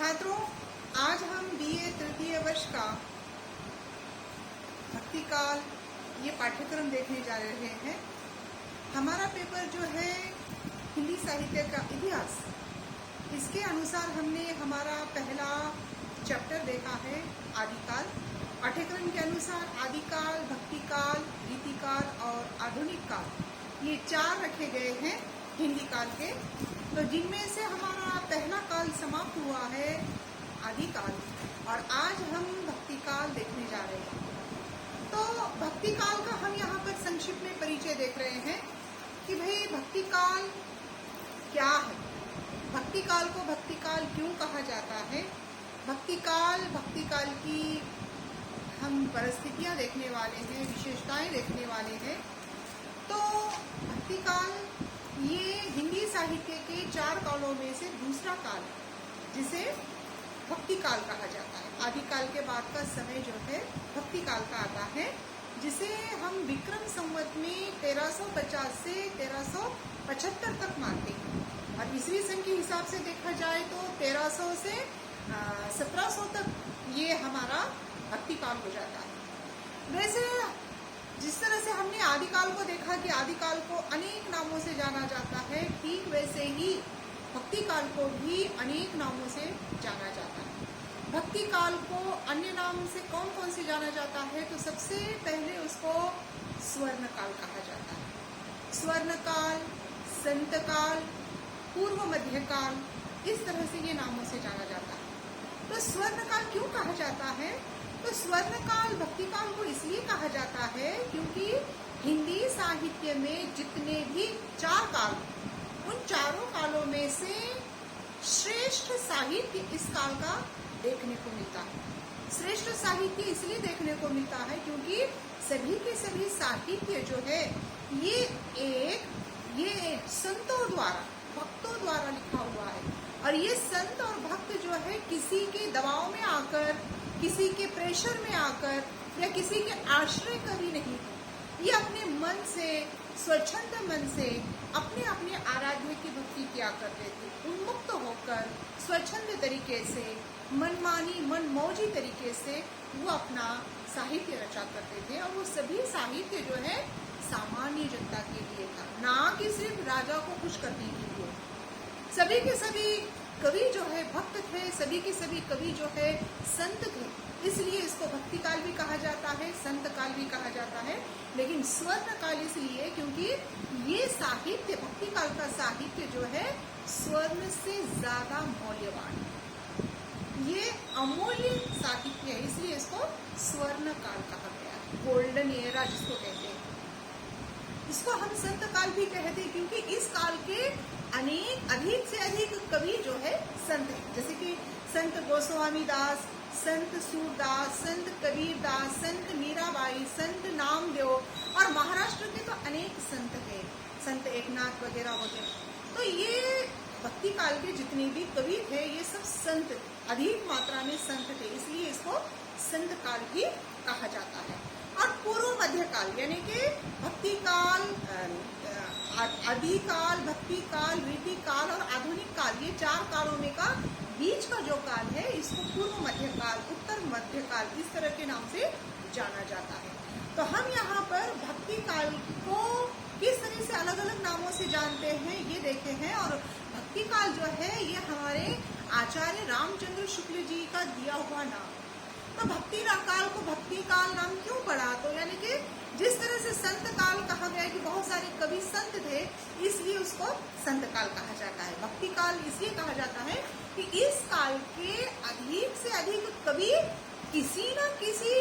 छात्रों, आज हम बीए तृतीय वर्ष का भक्ति काल ये पाठ्यक्रम देखने जा रहे हैं। हमारा पेपर जो है हिंदी साहित्य का इतिहास, इसके अनुसार हमने हमारा पहला चैप्टर देखा है आदिकाल। पाठ्यक्रम के अनुसार आदिकाल, भक्ति काल, रीति काल और आधुनिक काल ये 4 रखे गए हैं हिंदी काल के। तो जिनमें से हमारा पहला काल समाप्त हुआ है आदिकाल, और आज हम भक्ति काल देखने जा रहे हैं। तो भक्ति काल का हम यहाँ पर संक्षिप्त में परिचय देख रहे हैं कि भाई भक्ति काल क्या है, भक्ति काल को भक्ति काल क्यों कहा जाता है। भक्ति काल की हम परिस्थितियाँ देखने वाले हैं, विशेषताएं देखने वाले हैं। तो भक्ति काल ये हिंदी साहित्य के 4 कालों में से दूसरा काल है, जिसे भक्ति काल कहा जाता है। आदिकाल के बाद का समय जो है भक्ति काल का आता है, जिसे हम विक्रम संवत में 1350 से 1375 तक मानते हैं, और ईस्वी सन के हिसाब से देखा जाए तो 1300 से 1700 तक ये हमारा भक्ति काल हो जाता है। वैसे जिस तरह से हमने आदिकाल को देखा कि आदिकाल को अनेक नामों से जाना जाता है, ठीक वैसे ही भक्ति काल को भी अनेक नामों से जाना जाता है। भक्ति काल को अन्य नाम से कौन कौन से जाना जाता है, तो सबसे पहले उसको स्वर्ण काल कहा जाता है। स्वर्ण काल, संत काल, पूर्व मध्य काल, इस तरह से ये नामों से जाना जाता है। तो स्वर्ण काल क्यों कहा जाता है, तो स्वर्ण काल भक्ति काल को इसलिए कहा जाता है क्योंकि हिंदी साहित्य में जितने भी 4 काल, उन चारों कालों में से श्रेष्ठ साहित्य इस काल का देखने को मिलता है। श्रेष्ठ साहित्य इसलिए देखने को मिलता है क्योंकि सभी के सभी साहित्य जो है ये संतों द्वारा, भक्तों द्वारा लिखा हुआ है। और ये संत और भक्त जो है किसी के दबाव में आकर, किसी के प्रेशर में आकर या किसी के आश्रय कभी नहीं, ये अपने मन से, स्वच्छंद मन से अपने अपने आराध्य की भक्ति किया करते थे। उन्मुक्त होकर स्वच्छंद तरीके से, मनमानी मनमौजी तरीके से वो अपना साहित्य रचा करते थे। और वो सभी साहित्य जो है सामान्य जनता के लिए था, ना कि सिर्फ राजा को खुश करने के लिए। सभी के सभी कवि जो है भक्त थे, सभी के सभी कवि जो है संत थे, इसलिए इसको भक्ति काल भी कहा जाता है, संत काल भी कहा जाता है। लेकिन स्वर्ण काल इसलिए क्योंकि ये साहित्य, भक्ति काल का साहित्य जो है स्वर्ण से ज्यादा मौल्यवान है, ये अमूल्य साहित्य है, इसलिए इसको स्वर्ण काल कहा गया है। गोल्डन एरा जिसको कहते हैं, इसको हम संत काल भी कहते हैं क्योंकि इस काल के अधिक से अधिक कवि जो है संत है। जैसे कि संत गोस्वामी दास, संत सूरदास, संत कबीर दास, संत मीराबाई, संत नामदेव, और महाराष्ट्र के तो अनेक संत हैं, संत एकनाथ वगैरह वगैरह। तो ये भक्ति काल के जितने भी कवि थे ये सब संत, अधिक मात्रा में संत थे, इसलिए इसको संत काल भी कहा जाता है। और पूर्व मध्य काल यानी कि भक्ति काल, आदिकाल, भक्ति काल, रीति काल और आधुनिक काल, ये 4 कालों में का बीच का जो काल है इसको पूर्व मध्य काल, उत्तर मध्य काल, इस तरह के नाम से जाना जाता है। तो हम यहाँ पर भक्ति काल को किस तरह से अलग अलग नामों से जानते हैं ये देखे हैं। और भक्ति काल जो है ये हमारे आचार्य रामचंद्र शुक्ल जी का दिया हुआ नाम। तो भक्ति काल को भक्ति काल नाम क्यों पड़ा, तो यानी कि जिस तरह से संत काल कहा गया कि बहुत सारे कवि संत थे, इसलिए उसको संत काल कहा जाता है। भक्ति काल इसलिए कहा जाता है कि इस काल के अधिक से अधिक कवि किसी न किसी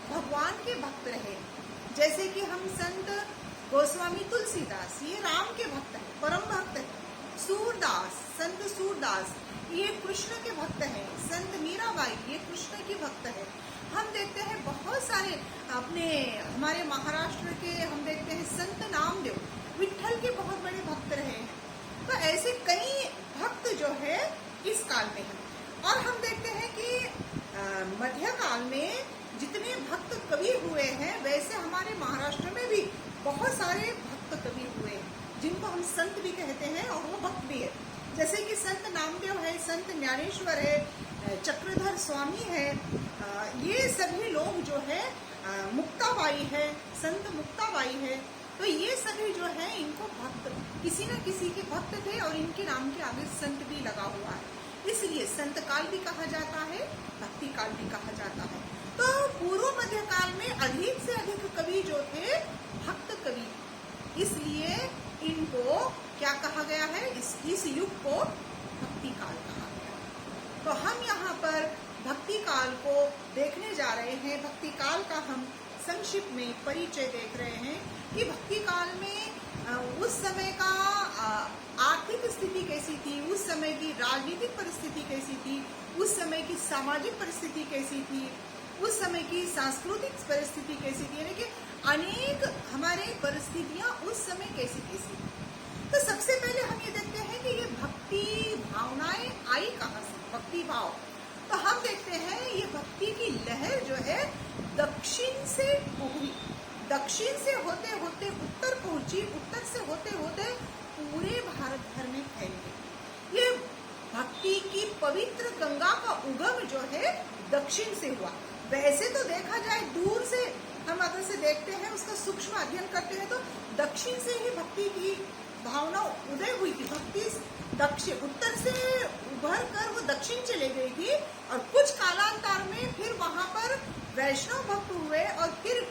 भगवान के भक्त रहे। जैसे कि हम संत गोस्वामी तुलसीदास, ये राम के भक्त हैं, परम भक्त हैं। सूरदास, संत सूरदास ये कृष्ण के भक्त हैं। संत मीराबाई ये कृष्ण की भक्त है। हम देखते हैं बहुत सारे अपने हमारे महाराष्ट्र के, हम देखते हैं संत नामदेव विठ्ठल के बहुत बड़े भक्त रहे हैं। तो ऐसे कई भक्त जो है इस काल में हैं। और हम देखते हैं कि मध्यकाल में जितने भक्त कवि हुए हैं, वैसे हमारे महाराष्ट्र में भी बहुत सारे भक्त कवि हुए हैं, जिनको हम संत भी कहते हैं और वो भक्त भी है। जैसे कि संत नामदेव है, संत ज्ञानेश्वर है, चक्रधर स्वामी है, ये सभी लोग जो है, मुक्ताबाई है, संत मुक्ताबाई है, तो ये सभी जो है इनको भक्त, किसी न किसी के भक्त थे और इनके नाम के आगे संत भी लगा हुआ है, इसलिए संत काल भी कहा जाता है, भक्ति काल भी कहा जाता है। तो पूर्व मध्य काल में अधिक से अधिक कवि जो थे भक्त कवि, इसलिए इनको क्या कहा गया है, इस युग को भक्ति काल कहा गया। तो हम यहाँ पर भक्ति काल को देखने जा रहे हैं। भक्ति काल का हम संक्षिप्त में परिचय देख रहे हैं कि भक्ति काल में उस समय का आर्थिक स्थिति कैसी थी, उस समय की राजनीतिक परिस्थिति कैसी थी, उस समय की सामाजिक परिस्थिति कैसी थी, उस समय की सांस्कृतिक परिस्थिति कैसी थी, यानी कि अनेक हमारे परिस्थितियां उस समय कैसी कैसी थी। तो सबसे पहले हम ये देखते हैं कि ये भक्ति भावनाएं आई कहाँ से, भक्ति भाव। तो हम देखते हैं ये भक्ति की लहर जो है दक्षिण से उभरी, दक्षिण से होते होते उत्तर पहुंची, उत्तर से होते होते पूरे भारत भर में फैल गई। ये भक्ति की पवित्र गंगा का उगम जो है दक्षिण से हुआ। वैसे तो देखा जाए दूर से हम अगर से देखते हैं, उसका सूक्ष्म अध्ययन करते हैं, तो दक्षिण से ही भक्ति की भावना उदय हुई थी। भक्ति दक्षिण उत्तर से उभर कर वो दक्षिण चले गई थी और कुछ कालांतर में फिर वहां पर वैष्णव भक्त हुए और फिर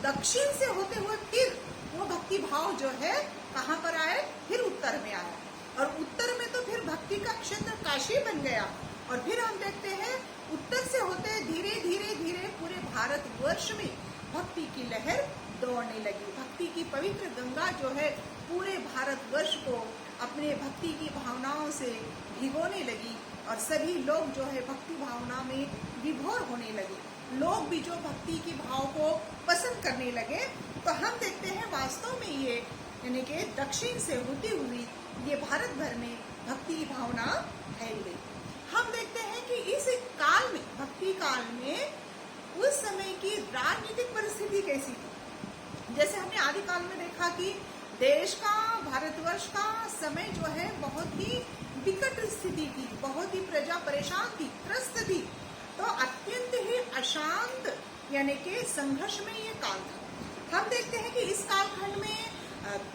दक्षिण से होते हुए फिर वो भक्ति भाव जो है कहाँ पर आए, फिर उत्तर में आया और उत्तर में तो फिर भक्ति का क्षेत्र काशी बन गया। और फिर हम देखते हैं उत्तर से होते धीरे धीरे धीरे पूरे भारतवर्ष में भक्ति की लहर दौड़ने लगी। भक्ति की पवित्र गंगा जो है पूरे भारतवर्ष को अपने भक्ति की भावनाओं से भिगोने लगी और सभी लोग जो है भक्ति भावना में विभोर होने लगे। लोग भी जो भक्ति की भाव को पसंद करने लगे। तो हम देखते हैं वास्तव में ये यानी कि दक्षिण से होती हुई ये भारत भर में भक्ति की भावना फैल गई। हम देखते हैं कि इस काल में, भक्ति काल में उस समय की राजनीतिक परिस्थिति कैसी थी। जैसे हमने आदि काल में देखा कि देश का, भारतवर्ष का समय जो है बहुत ही विकट स्थिति थी, बहुत ही प्रजा परेशान थी, त्रस्त थी। तो अत्यंत ही अशांत यानी कि संघर्ष में ये काल था। हम देखते हैं कि इस कालखंड में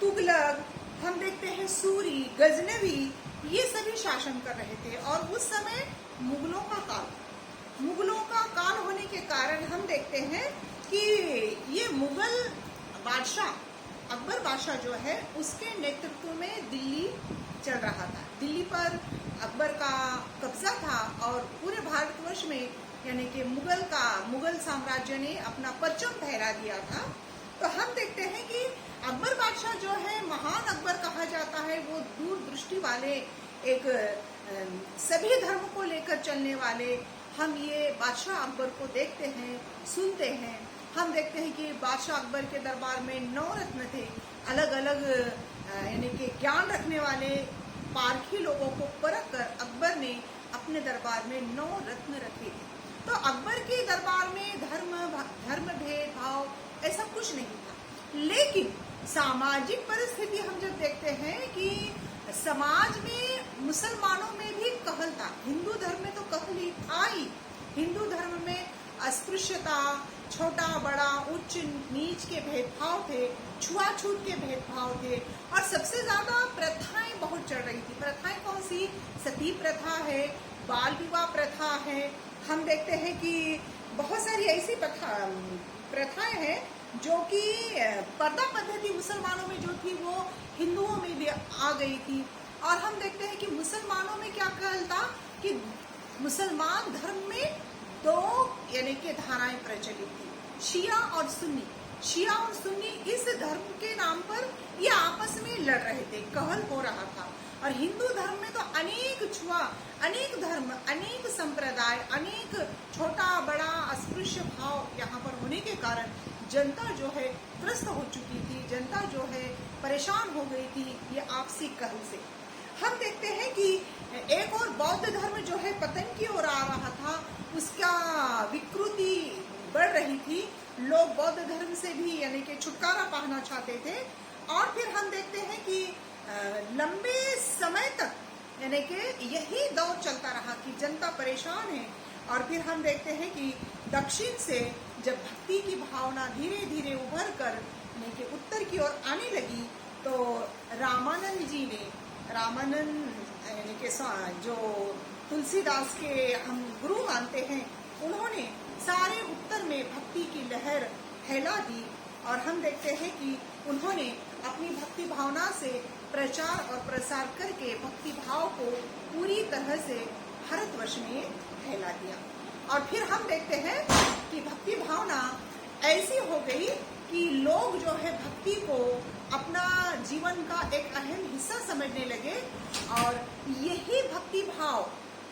तुगलक, हम देखते हैं सूरी, गजनवी, ये सभी शासन कर रहे थे और उस समय मुगलों का काल, मुगलों का काल होने के कारण हम देखते हैं कि ये मुगल बादशाह अकबर बादशाह जो है उसके नेतृत्व में दिल्ली चल रहा था। दिल्ली पर अकबर का कब्जा था और पूरे भारतवर्ष में यानी कि मुगल साम्राज्य ने अपना परचम फहरा दिया था। तो हम देखते हैं कि अकबर बादशाह जो है, महान अकबर कहा जाता है, वो दूरदृष्टि वाले, एक सभी धर्म को लेकर चलने वाले हम ये बादशाह अकबर को देखते हैं, सुनते हैं। हम देखते हैं कि बादशाह अकबर के दरबार में 9 रत्न थे, अलग अलग यानी कि ज्ञान रखने वाले पारखी लोगों को परख कर अकबर ने अपने दरबार में 9 रत्न रखे थे। तो अकबर के दरबार में धर्म भेदभाव ऐसा कुछ नहीं था। लेकिन सामाजिक परिस्थिति हम जब देखते हैं कि समाज में मुसलमानों में भी कहल था, हिंदू धर्म में तो कहल ही था ही। हिंदू धर्म में अस्पृश्यता, छोटा बड़ा, उच्च नीच के भेदभाव थे, छुआछूत के भेदभाव थे और सबसे ज्यादा प्रथाएं बहुत चल रही थी। प्रथाएं कौन सी? सती प्रथा है, बाल विवाह प्रथा है। हम देखते हैं कि बहुत सारी ऐसी प्रथाएं हैं जो कि पर्दा पद्धति मुसलमानों में जो थी वो हिंदुओं में भी आ गई थी। और हम देखते हैं कि मुसलमानों में क्या कहल था कि मुसलमान धर्म में 2 यानी कि धाराएं प्रचलित थी, शिया और सुन्नी। शिया और सुन्नी इस धर्म के नाम पर ये आपस में लड़ रहे थे, कहल हो रहा था। और हिंदू धर्म में तो अनेक अनेक धर्म, अनेक संप्रदाय, अनेक छोटा बड़ा अस्पृश्य भाव यहाँ पर होने के कारण जनता जो है त्रस्त हो चुकी थी, जनता जो है परेशान हो गई थी ये आपसी कहल से। हम देखते हैं कि एक और बौद्ध धर्म जो है पतन की ओर आ रहा था, उसका विकृति बढ़ रही थी। लोग बौद्ध धर्म से भी यानी कि छुटकारा पाना चाहते थे। और फिर हम देखते हैं कि लंबे समय तक यानी कि यही दौर चलता रहा कि जनता परेशान है। और फिर हम देखते हैं कि दक्षिण से जब भक्ति की भावना धीरे धीरे उभर कर यानी कि उत्तर की ओर आने लगी, तो रामानंद जी ने, रामानंद यानी कि जो तुलसीदास के हम गुरु मानते हैं, उन्होंने सारे उत्तर में भक्ति की लहर फैला दी। और हम देखते हैं कि उन्होंने अपनी भक्ति भावना से प्रचार और प्रसार करके भक्ति भाव को पूरी तरह से भारतवर्ष में फैला दिया। और फिर हम देखते हैं कि भक्ति भावना ऐसी हो गई कि लोग जो है भक्ति को अपना जीवन का एक अहम हिस्सा समझने लगे। और यही भक्ति भाव,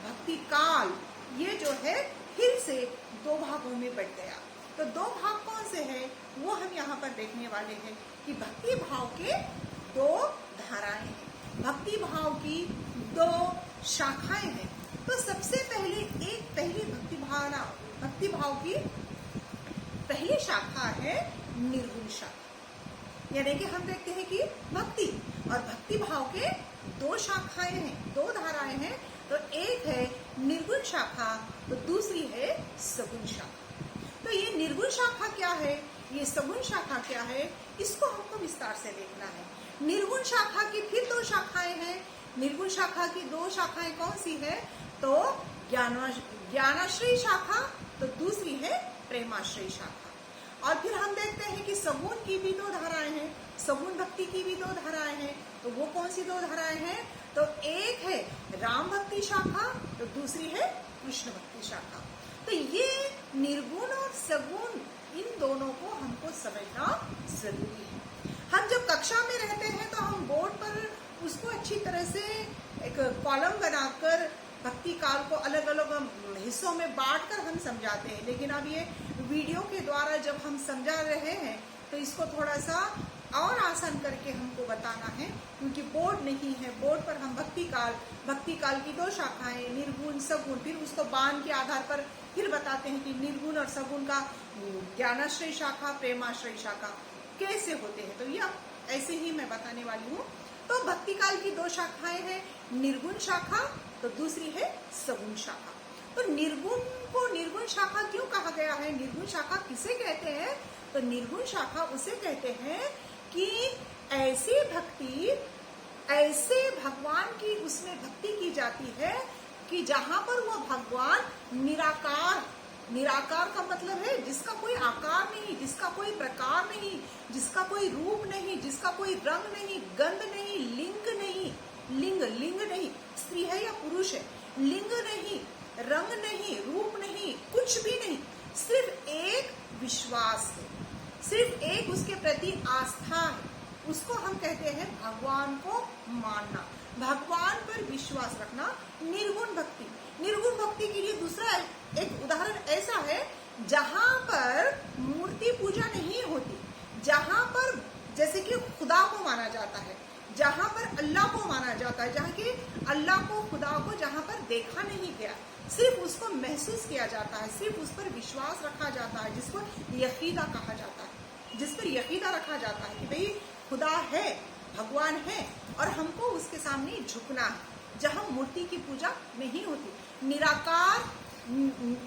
भक्ति काल, ये जो है फिर से दो भागों में बट गया। तो दो भाग कौन से हैं वो हम यहाँ पर देखने वाले हैं कि भक्ति भाव के दो धाराएं हैं, भक्ति भाव की दो शाखाएं हैं। तो सबसे पहले एक पहली भक्ति भाव की पहली शाखा है निर्गुण शाखा। यानी कि हम देखते हैं कि भक्ति और भक्ति भाव के दो शाखाएं हैं, दो धाराएं हैं। तो एक है निर्गुण शाखा, तो दूसरी है सगुण शाखा। तो ये निर्गुण शाखा क्या है, ये सगुण शाखा क्या है, इसको हमको विस्तार से देखना है। निर्गुण शाखा की फिर दो शाखाएं हैं। निर्गुण शाखा की दो शाखाएं कौन सी है, तो ज्ञानाश्रयी शाखा, तो दूसरी है प्रेमाश्रयी शाखा। और फिर हम देखते हैं कि सगुण की भी दो धाराएं हैं, सगुण भक्ति की भी दो धाराएं हैं। तो वो कौन सी दो धाराएं हैं, तो एक है राम भक्ति शाखा, तो दूसरी है कृष्ण भक्ति शाखा। तो ये निर्गुण और सगुण, इन दोनों को हमको समझना जरूरी है। हम जब कक्षा में रहते हैं तो हम बोर्ड पर उसको अच्छी तरह से एक कॉलम बनाकर भक्ति काल को अलग अलग हिस्सों में बांटकर हम समझाते हैं। लेकिन अब ये वीडियो के द्वारा जब हम समझा रहे हैं तो इसको थोड़ा सा और आसान करके हमको बताना है, क्योंकि बोर्ड नहीं है। बोर्ड पर हम भक्ति काल की दो शाखाएं निर्गुण सगुण, फिर उसको बाण के आधार पर फिर बताते हैं कि निर्गुण और सगुण का ज्ञानाश्रय शाखा, प्रेमाश्रय शाखा कैसे होते हैं। तो ये ऐसे ही मैं बताने वाली हूँ। तो भक्ति काल की दो शाखाएं हैं, निर्गुण शाखा, तो दूसरी है सगुण शाखा। तो निर्गुण को निर्गुण शाखा क्यों कहा गया है, निर्गुण शाखा किसे कहते हैं, तो निर्गुण शाखा उसे कहते हैं कि ऐसी भक्ति, ऐसे भगवान की उसमें भक्ति की जाती है कि जहां पर वो भगवान निराकार, निराकार का मतलब है जिसका कोई आकार नहीं, जिसका कोई प्रकार नहीं, जिसका कोई रूप नहीं, जिसका कोई रंग नहीं, गंध नहीं, लिंग नहीं, लिंग नहीं, स्त्री है या पुरुष है, लिंग नहीं, रंग नहीं, रूप नहीं, कुछ भी नहीं, सिर्फ एक विश्वास है, सिर्फ एक उसके प्रति आस्था है। उसको हम कहते हैं भगवान को मानना, भगवान पर विश्वास रखना, निर्गुण भक्ति। निर्गुण भक्ति के लिए दूसरा एक उदाहरण ऐसा है जहां पर मूर्ति पूजा नहीं होती, जहां पर जैसे कि खुदा को माना जाता है, जहां पर अल्लाह को माना जाता है, जहां कि अल्लाह को, खुदा को जहां पर देखा नहीं गया, सिर्फ उसको महसूस किया जाता है, सिर्फ उस पर विश्वास रखा जाता है, जिसको यकीदा कहा जाता है, जिस पर यकीदा रखा जाता है कि भाई खुदा है, भगवान है और हमको उसके सामने झुकना है। जहां मूर्ति की पूजा नहीं होती, निराकार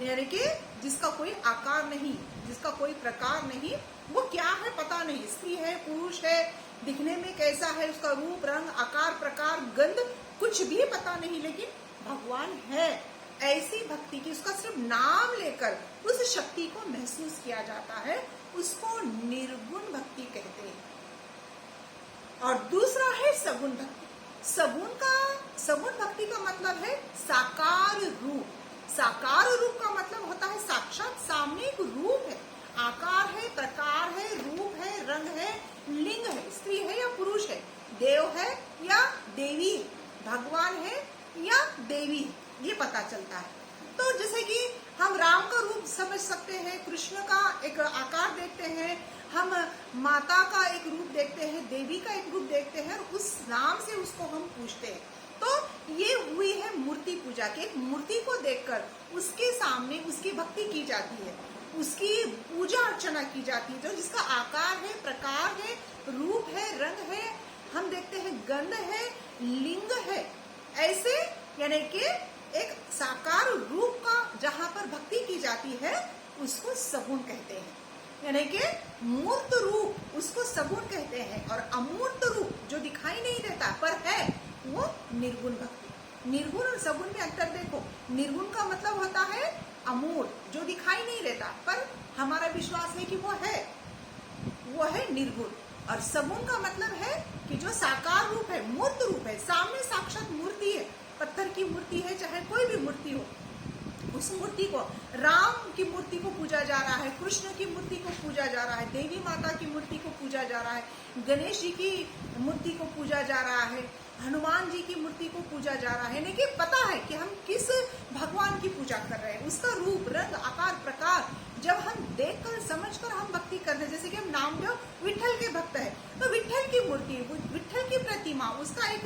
यानी कि जिसका कोई आकार नहीं, जिसका कोई प्रकार नहीं, वो क्या है पता नहीं, स्त्री है, पुरुष है, दिखने में कैसा है, उसका रूप, रंग, आकार, प्रकार, गंध कुछ भी पता नहीं, लेकिन भगवान है। ऐसी भक्ति की, उसका सिर्फ नाम लेकर उस शक्ति को महसूस किया जाता है, उसको निर्गुण भक्ति कहते हैं। और दूसरा है सगुण भक्ति। सगुण भक्ति का मतलब है साकार रूप। साकार रूप का मतलब होता है साक्षात सामने एक रूप है, आकार है, प्रकार है, रूप है, रंग है, लिंग है, स्त्री है या पुरुष है, देव है या देवी, भगवान है या देवी, ये पता चलता है। तो जैसे कि हम राम का रूप समझ सकते हैं, कृष्ण का एक आकार देखते हैं, हम माता का एक रूप देखते हैं, देवी का एक रूप देखते हैं और उस नाम से उसको हम पूछते हैं। तो ये हुई है मूर्ति पूजा की। एक मूर्ति को देखकर उसके सामने उसकी भक्ति की जाती है, उसकी पूजा अर्चना की जाती है, जो जिसका आकार है, प्रकार है, रूप है, रंग है, हम देखते हैं गंध है, लिंग है, ऐसे यानी कि एक साकार रूप का जहां पर भक्ति की जाती है उसको सगुण कहते हैं, यानी कि मूर्त रूप उसको सगुण कहते हैं, और अमूर्त रूप जो दिखाई नहीं देता पर है वो निर्गुण भक्ति। निर्गुण और सगुण में अंतर देखो, निर्गुण का मतलब होता है अमूर्त, जो दिखाई नहीं देता पर हमारा विश्वास है कि वो है निर्गुण, और सगुण का मतलब है कि जो साकार रूप है, मूर्त रूप है, सामने साक्षात मूर्ति है, पत्थर की मूर्ति है चाहे कोई भी मूर्ति हो, उस मूर्ति को, राम की मूर्ति को पूजा जा रहा है, कृष्ण की मूर्ति को पूजा जा रहा है, देवी माता की मूर्ति को पूजा जा रहा है, गणेश जी की मूर्ति को पूजा जा रहा है, हनुमान जी की मूर्ति को पूजा जा रहा है, लेकिन पता है कि हम किस भगवान की पूजा कर रहे हैं, उसका रूप रंग आकार प्रकार जब हम देखकर समझकर हम भक्ति करते हैं, जैसे कि हम नामदेव विठल के भक्त है तो विठल की मूर्ति, विठल की प्रतिमा, उसका एक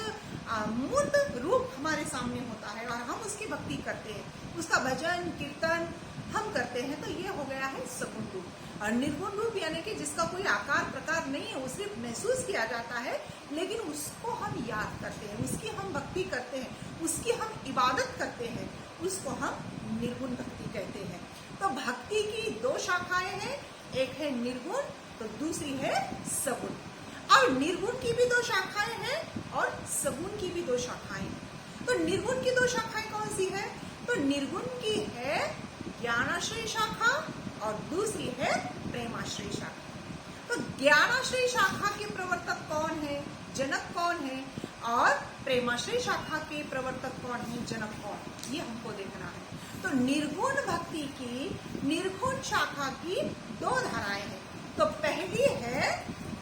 मूर्त रूप हमारे सामने होता है और हम उसकी भक्ति करते हैं, उसका भजन कीर्तन हम करते हैं, तो ये हो गया है सगुण रूप। और निर्गुण रूप यानी कि जिसका कोई आकार प्रकार नहीं है, वो सिर्फ महसूस किया जाता है लेकिन उसको हम याद करते हैं, उसकी हम भक्ति करते हैं, उसकी हम इबादत करते हैं, उसको हम निर्गुण भक्ति कहते हैं। तो भक्ति की दो शाखाएं हैं, एक है निर्गुण तो दूसरी है सगुण, और निर्गुण की भी दो शाखाएं हैं और सगुण की भी दो शाखाएं हैं। तो निर्गुण की दो शाखाएं कौन सी है? तो निर्गुण की है ज्ञानाश्रय शाखा और दूसरी है प्रेमाश्रय शाखा। तो ज्ञानाश्रय शाखा के प्रवर्तक कौन है? जनक कौन है? और प्रेमाश्रय शाखा के प्रवर्तक कौन है? जनक कौन? ये हमको देखना है। तो निर्गुण भक्ति की निर्गुण शाखा की दो धाराएं हैं। तो पहली है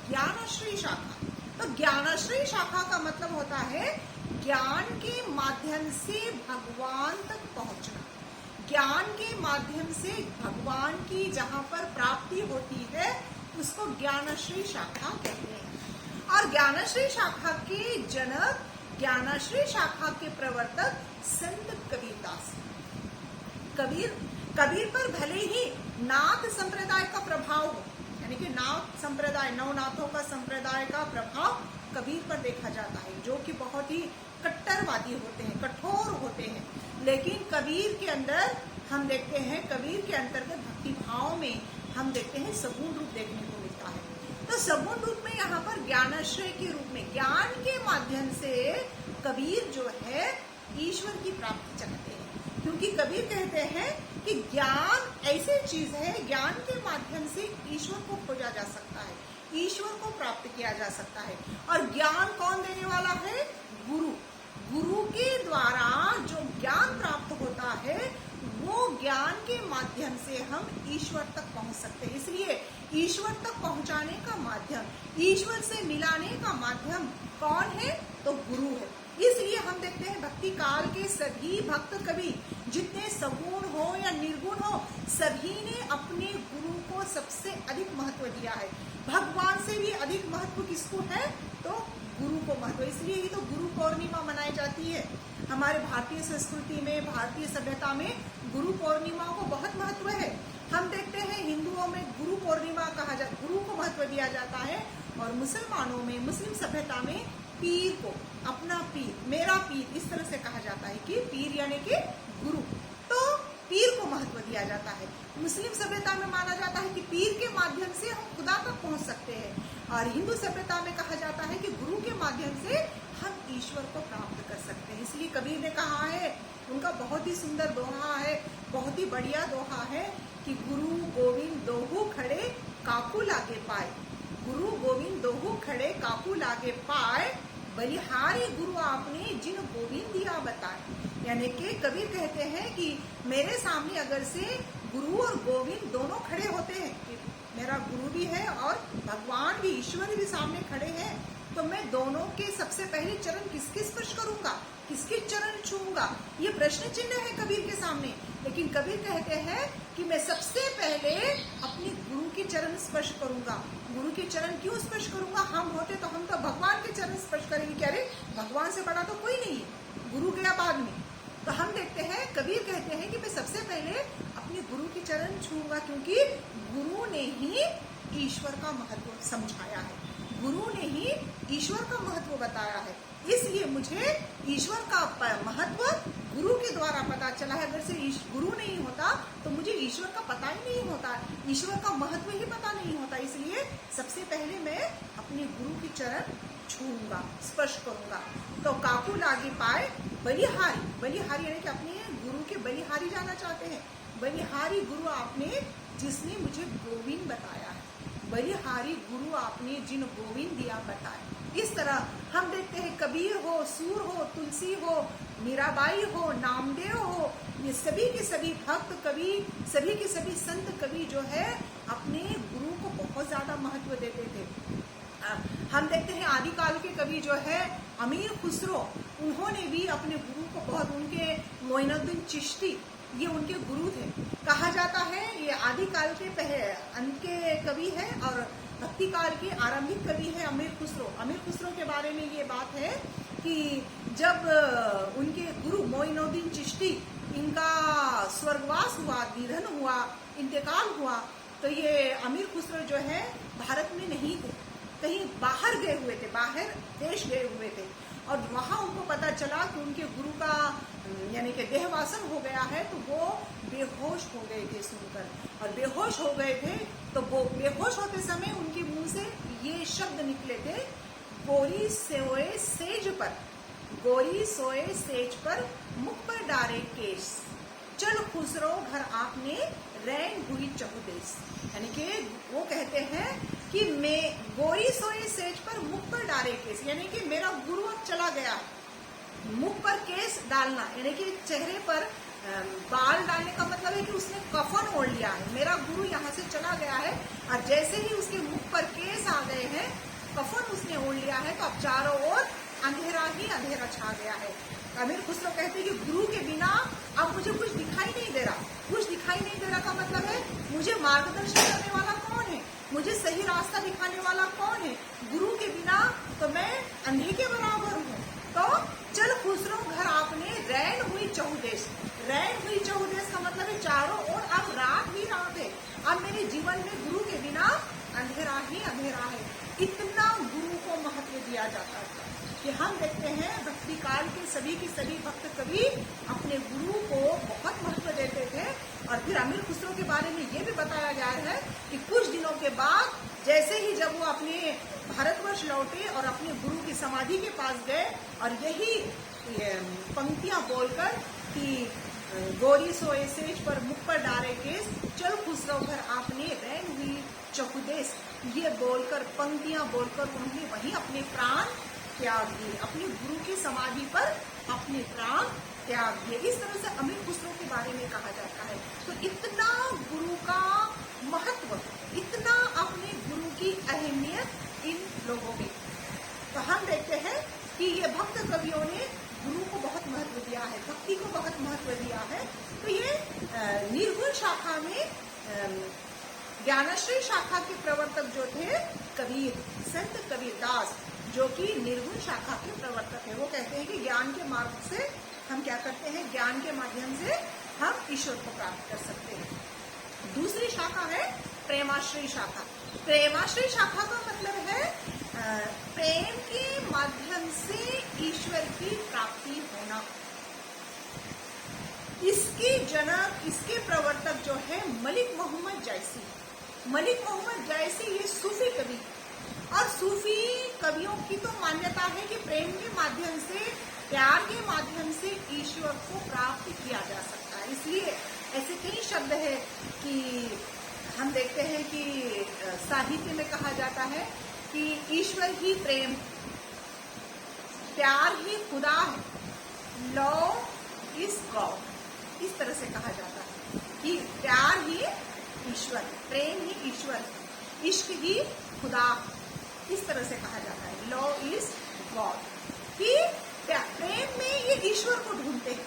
ज्ञानाश्रय शाखा। तो ज्ञानाश्रय शाखा का मतलब होता है ज्ञान के माध्यम से भगवान तक पहुंचना, ज्ञान के माध्यम से भगवान की जहां पर प्राप्ति होती है उसको ज्ञानाश्रय शाखा कहते हैं। और ज्ञानाश्रय शाखा के जनक, ज्ञानाश्रय शाखा के प्रवर्तक संत कबीरदास। कबीर पर भले ही नाथ संप्रदाय का प्रभाव हो, यानी कि नाथ संप्रदाय, नवनाथों का संप्रदाय का प्रभाव कबीर पर देखा जाता है, जो कि बहुत ही कट्टरवादी होते हैं, कठोर होते हैं, लेकिन कबीर के अंदर हम देखते हैं, कबीर के अंतर्गत भक्ति भाव में हम देखते हैं सगुण रूप देखने को मिलता है। तो सगुण रूप में यहाँ पर ज्ञानाश्रय के रूप में ज्ञान के माध्यम से कबीर जो है ईश्वर की प्राप्ति चाहते हैं, क्योंकि कबीर कहते हैं कि ज्ञान ऐसी चीज है, ज्ञान के माध्यम से ईश्वर को खोजा जा सकता है, ईश्वर को प्राप्त किया जा सकता है। और ज्ञान कौन देने वाला है? गुरु। गुरु के द्वारा जो ज्ञान प्राप्त होता है वो ज्ञान के माध्यम से हम ईश्वर तक पहुंच सकते हैं। इसलिए ईश्वर तक पहुंचाने का माध्यम, ईश्वर से मिलाने का माध्यम कौन है? तो गुरु है। इसलिए हम देखते हैं भक्ति काल के सभी भक्त कवि, जितने सगुण हो या निर्गुण हो, सभी ने अपने गुरु को सबसे अधिक महत्व दिया है। भगवान से भी अधिक महत्व किसको है? तो गुरु को महत्व। इसलिए ही तो गुरु पूर्णिमा मनाई जाती है। हमारे भारतीय संस्कृति में, भारतीय सभ्यता में गुरु पूर्णिमा को बहुत महत्व है। हम देखते हैं हिंदुओं में गुरु पूर्णिमा कहा जाता है, गुरु को महत्व दिया जाता है, और मुसलमानों में, मुस्लिम सभ्यता में पीर को, अपना पीर, मेरा पीर, इस तरह से कहा जाता है कि पीर यानी कि गुरु, तो पीर को महत्व दिया जाता है। मुस्लिम सभ्यता में माना जाता है कि पीर के माध्यम से हम खुदा तक पहुंच सकते हैं, और हिंदू सभ्यता में कहा जाता है कि गुरु के माध्यम से हम ईश्वर को प्राप्त कर सकते हैं। इसलिए कबीर ने कहा है, उनका बहुत ही सुंदर दोहा है, बहुत ही बढ़िया दोहा है कि गुरु गोविंद दोहू खड़े काकू लागे पाए, गुरु गोविंद दोहू खड़े काकू लागे पाए, बलिहारी गुरु आपने जिन गोविंद दिया बताए। यानी कि कबीर कहते हैं कि मेरे सामने अगर से गुरु और गोविंद दोनों खड़े होते हैं, कि मेरा गुरु भी है और भगवान भी, ईश्वर भी सामने खड़े हैं, तो मैं दोनों के सबसे पहले चरण किसके स्पर्श करूंगा, किसके चरण छूऊंगा? ये प्रश्न चिन्ह है कबीर के सामने। लेकिन कबीर कहते हैं कि मैं सबसे पहले अपने गुरु के चरण स्पर्श करूंगा। गुरु के चरण क्यों स्पर्श करूंगा? हम होते तो हम तो भगवान के चरण स्पर्श करेंगे, क्या रे भगवान से बड़ा तो कोई नहीं है, गुरु गया बाद में। तो हम देखते हैं कबीर कहते हैं कि मैं सबसे पहले अपने गुरु के चरण छूऊंगा, क्योंकि गुरु ने ही ईश्वर का महत्व समझाया है। गुरु ने ही ईश्वर का महत्व बताया है, इसलिए मुझे ईश्वर का महत्व गुरु के द्वारा पता चला है। अगर से गुरु नहीं होता तो मुझे ईश्वर का पता ही नहीं होता, ईश्वर का महत्व ही पता नहीं होता। इसलिए सबसे पहले मैं अपने गुरु के चरण छूऊंगा, स्पर्श करूंगा। तो काकू लागी पाए बलिहारी, बलिहारी यानी कि अपने गुरु के बलिहारी जाना चाहते हैं। बलिहारी गुरु आपने जिसने मुझे गोविंद बताया है, बलिहारी गुरु आपने जिन गोविंद दिया बताए। इस तरह हम देखते हैं कबीर हो, सूर हो, तुलसी हो, मीराबाई हो, नामदेव हो, ये सभी के सभी भक्त कवि, सभी के सभी संत कवि जो है अपने गुरु को बहुत ज्यादा महत्व देते थे। हम देखते हैं आदिकाल के कवि जो है अमीर खुसरो, उन्होंने भी अपने गुरु को बहुत, उनके मोइनुद्दीन चिश्ती ये उनके गुरु थे। कहा जाता है ये आदिकाल के अंत के कवि है और भक्ति काल के आरंभिक कवि है अमीर खुसरो। अमीर खुसरो के बारे में ये बात है कि जब उनके गुरु मोइनुद्दीन चिश्ती इनका स्वर्गवास हुआ, निधन हुआ, इंतकाल हुआ, तो ये अमीर खुसरो जो है भारत में नहीं थे, कहीं बाहर गए हुए थे, बाहर देश गए हुए थे। और वहां उनको पता चला कि उनके गुरु का यानी कि देहवासन हो गया है, तो वो बेहोश हो गए थे सुनकर। और बेहोश हो गए थे तो वो बेहोश होते समय उनके मुंह से ये शब्द निकले थे, गोरी सोए सेज पर, गोरी सोए सेज पर, मुख पर डारे केस, चल खुसरो घर आपने रैन हुई चहुदेश। यानी कि वो कहते हैं कि मैं गोरी सोए सेज पर, मुख पर डारे केस, यानी कि मेरा गुरु अब चला गया। मुख पर केस डालना यानी कि चेहरे पर बाल डालने का मतलब है कि उसने कफन ओढ़ लिया है, मेरा गुरु यहाँ से चला गया है। और जैसे ही उसके मुख पर केस आ गए हैं, कफन उसने ओढ़ लिया है, तो अब चारों ओर अंधेरा ही अंधेरा छा गया है। अमीर खुसरो कहते हैं कि गुरु के बिना अब मुझे कुछ दिखाई नहीं दे रहा। कुछ दिखाई नहीं दे रहा का मतलब है मुझे मार्गदर्शन करने वाला कौन है, मुझे सही रास्ता दिखाने वाला कौन है। गुरु के बिना तो मैं अंधे के बराबर हूँ। तो चल खुसरो घर आपने रैन हुई चहुदेश, रैन हुई चहुदेश का मतलब है चारों ओर अब रात ही रात है, अब मेरे जीवन में गुरु के बिना अंधेरा ही अंधेरा है। इतना गुरु को महत्व दिया जाता था कि हम देखते हैं भक्ति काल के सभी भक्त कवि अपने गुरु को बहुत महत्व देते थे। और फिर अमीर खुसरो के बारे में ये भी बताया गया है कि कुछ दिनों के बाद जैसे ही जब वो अपने भारतवर्ष लौटे और अपने गुरु की समाधि के पास गए और यही पंक्तियां बोलकर कि गोरी सोए सेज पर, मुख पर डारे केस, चल खुसरो घर आपने रैन हुई चहुदेश, ये बोलकर पंक्तियां बोलकर उन्होंने वहीं अपने प्राण त्याग दिए, अपने गुरु की समाधि पर अपने प्राण त्याग दिए। इस तरह से अमीर खुसरो के बारे में कहा जाता है। तो इतना गुरु का महत्व, इतना अपने गुरु की अहमियत इन लोगों में। तो हम देखते हैं कि ये भक्त कवियों ने गुरु को बहुत महत्व दिया है, भक्ति को बहुत महत्व दिया है। तो ये निर्गुण शाखा में ज्ञानाश्रय शाखा के प्रवर्तक जो थे कबीर, संत कबीरदास, जो कि निर्गुण शाखा के प्रवर्तक है, वो कहते हैं कि ज्ञान के मार्ग से हम क्या करते हैं, ज्ञान के माध्यम से हम ईश्वर को प्राप्त कर सकते हैं। दूसरी शाखा है प्रेमाश्रय शाखा। प्रेमाश्रय शाखा का मतलब है प्रेम के माध्यम से ईश्वर की प्राप्ति होना। इसके जनक, इसके प्रवर्तक जो है मलिक मोहम्मद जैसी। मलिक मोहम्मद जैसी ये सूफी कवि, और सूफी कवियों की तो मान्यता है कि प्रेम के माध्यम से, प्यार के माध्यम से ईश्वर को प्राप्त किया जा सकता है। इसलिए ऐसे कई शब्द है कि हम देखते हैं कि साहित्य में कहा जाता है कि ईश्वर ही प्रेम, प्यार ही खुदा है, लव इज गॉड। इस तरह से कहा जाता है कि प्यार ही ईश्वर, प्रेम ही ईश्वर, इश्क ही खुदा, इस तरह से कहा जाता है, लव इज गॉड। कि प्रेम में ये ईश्वर को ढूंढते हैं।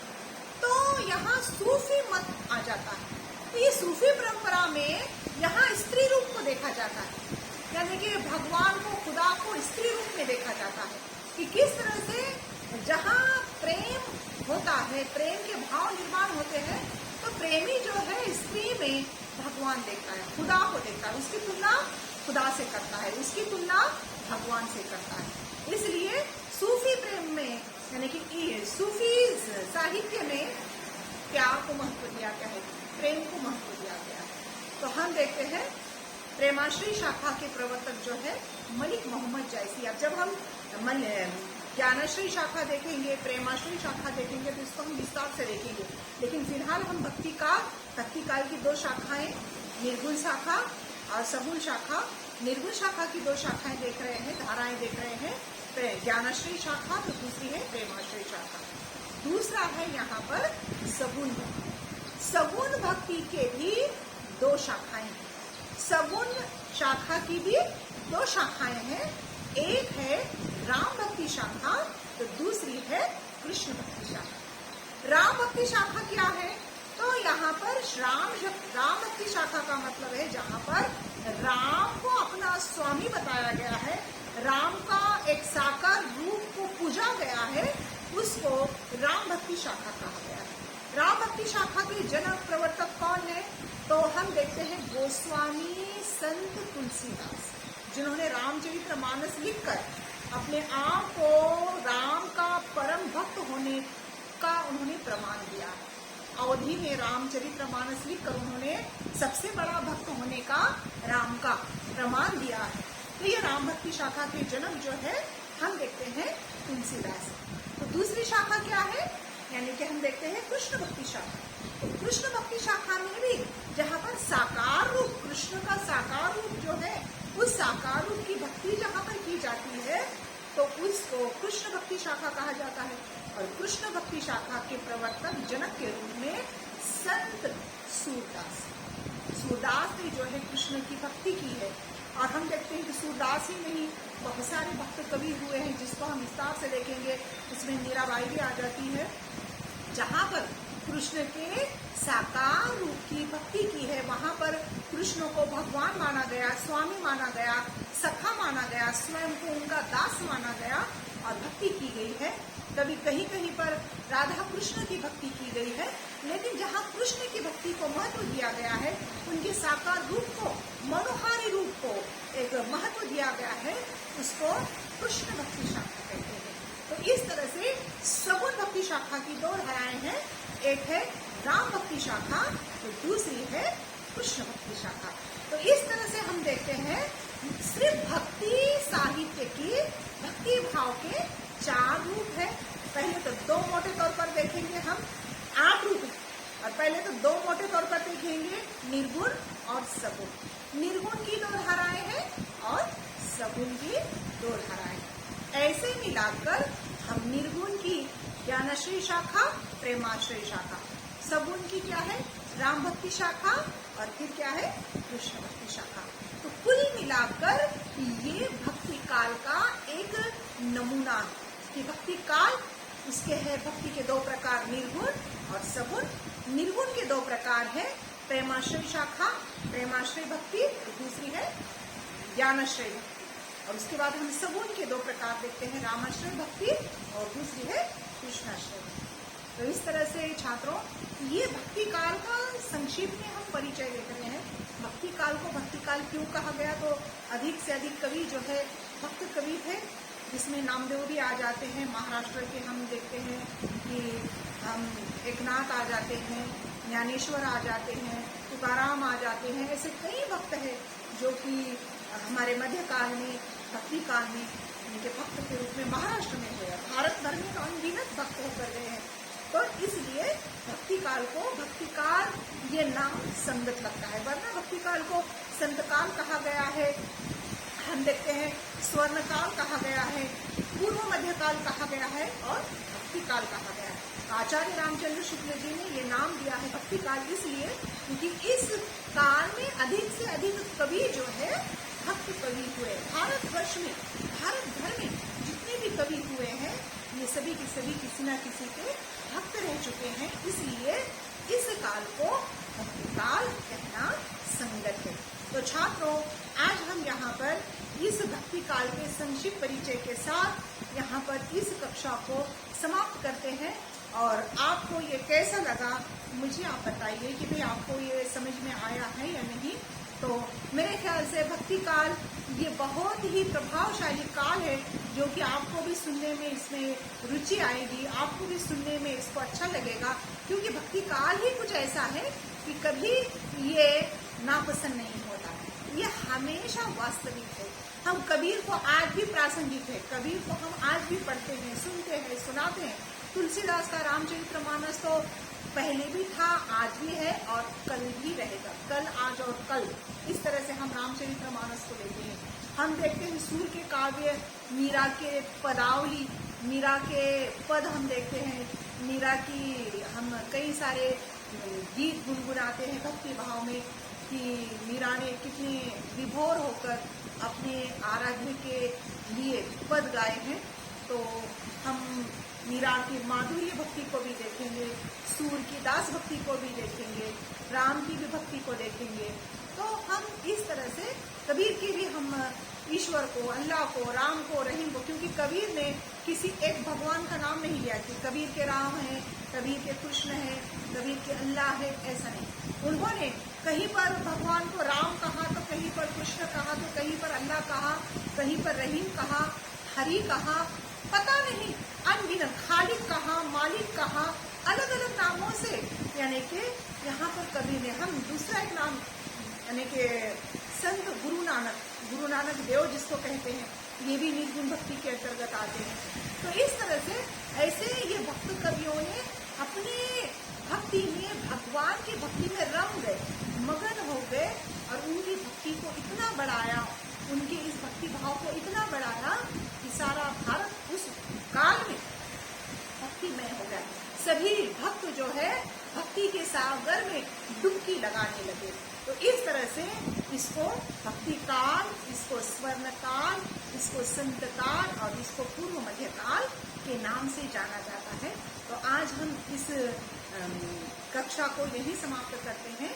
तो यहाँ सूफी मत आ जाता है। तो ये सूफी परंपरा में यहाँ स्त्री रूप को देखा जाता है, यानी कि भगवान को, खुदा को स्त्री रूप में देखा जाता है कि किस तरह से जहाँ प्रेम होता है, प्रेम के भाव निर्माण होते हैं, तो प्रेमी जो है स्त्री में भगवान देखता है, खुदा को देखता है, उसकी तुलना खुदा से करता है, उसकी तुलना भगवान से करता है। इसलिए सूफी प्रेम में यानी कि सूफी साहित्य में प्यार को महत्व दिया गया है, प्रेम को महत्व दिया गया है। तो हम देखते हैं प्रेमाश्रय शाखा के प्रवर्तक जो है मलिक मोहम्मद जैसी। अब जब हम ज्ञानाश्रय शाखा देखेंगे, प्रेमाश्रय शाखा देखेंगे तो इसको हम विस्तार से देखेंगे, लेकिन फिलहाल हम भक्ति काल की दो शाखाएं, निर्गुण शाखा और सगुण शाखा, निर्गुण शाखा की दो शाखाएं देख रहे हैं, धाराएं देख रहे हैं, ज्ञानाश्रय शाखा तो दूसरी है प्रेमाश्रय शाखा, दूसरा है यहाँ पर सगुण भक्ति। सगुण भक्ति के भी दो शाखाएं हैं, सगुण शाखा की भी दो शाखाएं हैं, एक है राम भक्ति शाखा तो दूसरी है कृष्ण भक्ति शाखा। राम भक्ति शाखा क्या है? तो यहाँ पर राम भक्ति शाखा का मतलब है जहाँ पर राम को अपना स्वामी बताया गया है, राम का एक साकार रूप को पूजा गया है, उसको राम भक्ति शाखा कहा गया है। राम भक्ति शाखा के जनक प्रवर्तक कौन है? तो हम देखते हैं गोस्वामी संत तुलसीदास, जिन्होंने रामचरितमानस लिखकर अपने आप को राम का परम भक्त होने का उन्होंने प्रमाण दिया। अवधि में रामचरितमानस लिखकर उन्होंने सबसे बड़ा भक्त होने का राम का प्रमाण दिया है। तो ये राम भक्ति शाखा के जनक जो है हम देखते हैं तुलसीदास। तो दूसरी शाखा क्या है? यानी कि हम देखते हैं कृष्ण भक्ति शाखा। तो कृष्ण भक्ति शाखा में भी जहाँ पर साकार रूप, कृष्ण का साकार रूप जो है, उस साकार रूप की भक्ति जहाँ पर की जाती है तो उसको कृष्ण भक्ति शाखा कहा जाता है। और कृष्ण भक्ति शाखा के प्रवर्तक जनक के रूप में संत सूरदास, सूरदास ने जो है कृष्ण की भक्ति की है। और हम देखते हैं कि सूरदास ही नहीं, बहुत सारे भक्त कवि हुए हैं जिसको हम विस्तार से देखेंगे। इसमें मीराबाई भी आ जाती है, जहाँ पर कृष्ण के साकार रूप की भक्ति की है, वहाँ पर कृष्ण को भगवान माना गया, स्वामी माना गया, सखा माना गया, स्वयं को उनका दास माना गया और भक्ति की गई है। कभी कहीं कहीं पर राधा कृष्ण की भक्ति की गई है, लेकिन जहाँ कृष्ण की भक्ति को महत्व दिया गया है, उनके साकार रूप को, मनोहारी रूप को एक महत्व दिया गया है, उसको कृष्ण भक्ति शाखा कहते हैं। तो इस तरह से सगुण भक्ति शाखा की दो धाराएं हैं, एक है राम भक्ति शाखा तो दूसरी है कृष्ण भक्ति शाखा। तो इस तरह से हम देखते हैं सिर्फ भक्ति साहित्य की भक्ति भाव के चार रूप है। पहले तो दो मोटे तौर पर देखेंगे हम, 8 रूप है, और पहले तो दो मोटे तौर पर देखेंगे निर्गुण और सगुण। निर्गुण की दो धाराएं हैं और सगुण की दो धाराएं। ऐसे मिलाकर हम निर्गुण की ज्ञानाश्रय शाखा, प्रेमाश्रय शाखा, सगुण की क्या है राम भक्ति शाखा, और फिर क्या है कृष्ण भक्ति शाखा। तो कुल मिलाकर ये भक्ति काल का एक नमूना है कि भक्ति काल, इसके है भक्ति के दो प्रकार निर्गुण और सगुण। निर्गुण के दो प्रकार है प्रेमाश्रय शाखा, प्रेमाश्रय भक्ति, दूसरी है ज्ञानाश्रय भक्ति। और उसके बाद हम सगुण के दो प्रकार देखते हैं, रामाश्रय भक्ति और दूसरी है कृष्णाश्रय भक्ति। तो इस तरह से छात्रों ये भक्ति काल का संक्षिप्त में हम परिचय देख रहे हैं। भक्ति काल को भक्ति काल क्यों कहा गया? तो अधिक से अधिक कवि जो है भक्त कवि थे, जिसमें नामदेव भी आ जाते हैं, महाराष्ट्र के हम देखते हैं कि हम एकनाथ आ जाते हैं, ज्ञानेश्वर आ जाते हैं, तुकाराम आ जाते हैं। ऐसे कई भक्त हैं जो कि हमारे मध्यकाल में, भक्ति काल में उनके भक्त के रूप में महाराष्ट्र में हुए। भारत भर में अनगिनत भक्त होकर गए हैं। तो इसलिए भक्ति काल को भक्ति काल ये नाम संगत लगता है, वरना भक्ति काल को संत काल कहा गया है, हम देखते हैं स्वर्ण काल कहा गया है, पूर्व मध्य काल कहा गया है और भक्ति काल कहा गया है। आचार्य रामचंद्र शुक्ल जी ने ये नाम दिया है भक्ति काल इसलिए क्योंकि इस काल में अधिक से अधिक कवि जो है भक्त कवि हुए। भारतवर्ष में, भारत भर में जितने भी कवि हुए हैं ये सभी के सभी किसी न किसी के भक्त रह चुके हैं, इसलिए इस काल को भक्ति काल कहना संगत है। तो छात्रों आज हम यहाँ पर इस भक्ति काल के संक्षिप्त परिचय के साथ यहाँ पर इस कक्षा को समाप्त करते हैं। और आपको ये कैसा लगा मुझे आप बताइए कि भाई आपको ये समझ में आया है या नहीं। तो मेरे ख्याल से भक्ति काल ये बहुत ही प्रभावशाली काल है, जो कि आपको भी सुनने में इसमें रुचि आएगी, आपको भी सुनने में इसको अच्छा लगेगा, क्योंकि भक्ति काल ही कुछ ऐसा है कि कभी ये नापसंद नहीं होता, ये हमेशा वास्तविक है। हम कबीर को आज भी प्रासंगिक है, कबीर को हम आज भी पढ़ते हैं, सुनते हैं, सुनाते हैं। तुलसीदास का रामचरितमानस तो पहले भी था, आज भी है और कल भी रहेगा, कल, आज और कल, इस तरह से हम रामचरितमानस को लेते हैं। हम देखते हैं सूर के काव्य, मीरा के पदावली, मीरा के पद हम देखते हैं, मीरा की हम कई सारे गीत गुनगुनाते हैं भक्ति भाव में कि मीरा ने कितने विभोर होकर अपने आराध्य के लिए पद गाए हैं। तो हम मीरा की माधुर्य भक्ति को भी देखेंगे, सूर की दास भक्ति को भी देखेंगे, राम की भी भक्ति को देखेंगे। तो हम इस तरह से कबीर की भी हम ईश्वर को, अल्लाह को, राम को, रहीम को, क्योंकि कबीर ने किसी एक भगवान का नाम नहीं लिया कि कबीर के राम है, कबीर के कृष्ण है, कबीर के अल्लाह है, ऐसा नहीं। उन्होंने कहीं पर भगवान को राम कहा, तो कहीं पर कृष्ण कहा, तो कहीं पर अल्लाह कहा, कहीं पर रहीम कहा, हरि कहा, पता नहीं अनगिनत, खालिक कहा, मालिक कहा, अलग अलग नामों से। यानी कि यहाँ पर कबीर ने हम दूसरा एक नाम, यानी कि संत गुरु नानक देव जिसको कहते हैं, ये भी निर्गुण भक्ति के अंतर्गत आते हैं। तो इस तरह से ऐसे ये भक्त कवियों ने अपनी भक्ति में, भगवान की भक्ति में रम गए, मगन हो गए और उनकी भक्ति को इतना बढ़ाया, उनके इस भक्ति भाव को इतना बढ़ाया कि सारा भारत उस काल में भक्तिमय हो गया। सभी भक्त जो है भक्ति के सागर में डुबकी लगाने लगे। तो इस तरह से इसको भक्ति काल, इसको स्वर्ण काल, इसको संत काल और इसको पूर्व मध्य काल के नाम से जाना जाता है। तो आज हम इस कक्षा को यही समाप्त करते हैं।